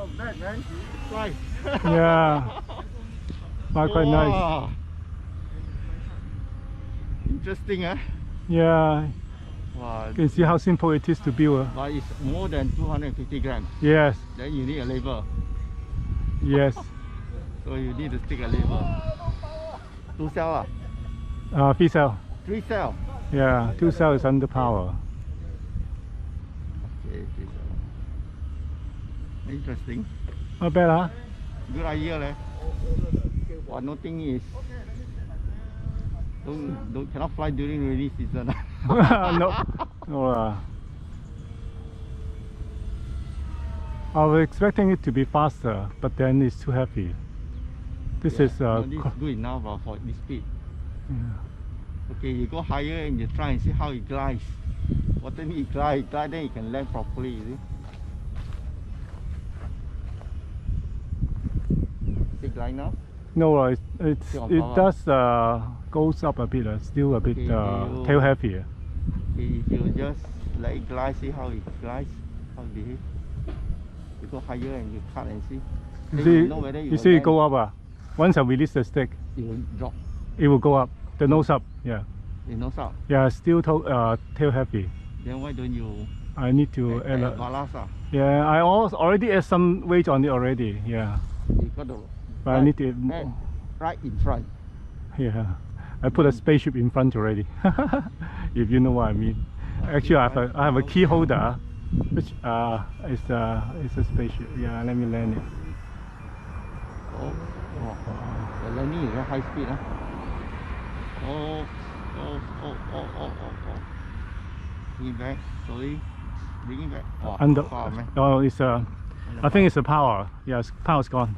Not bad, man. Fly. Yeah. Quite nice. Interesting, huh? Yeah. Wow. You can see how simple it is to build. But it's more than 250 grams. Yes. Then you need a lever. Yes. So you need to stick a lever. 2 cell, 3 cell. 3 cell. Yeah, 2 cell is under power. Okay, 3 cell. Interesting. Not bad, huh? Good idea, leh. What nothing is cannot fly during rainy season. No. I was expecting it to be faster, but then it's too heavy. This is no, this is good enough for this speed. Yeah. Okay, you go higher and you try and see how it glides. What then it glides, then you can land properly. You see? Is it glide now? No, it does goes up a bit, still a bit tail heavy. Okay, if you just let it glide, see how it glides, how it behaves. You go higher and you cut and see. You see it go up. Once I release the stick, it will drop. It will go up. The nose up. Yeah. The nose up. Yeah, still tail heavy. Then why don't you? I need to add ballast. Yeah, I already add some weight on it already. Yeah. You got to. But I need to add right in front. Yeah. I put a spaceship in front already. If you know what I mean. Actually, I have a key holder, which is a spaceship. Yeah, let me land it. The landing is very high speed, huh? Bring it back, slowly. Bring it back. It's I think it's the power. Yes, power's gone.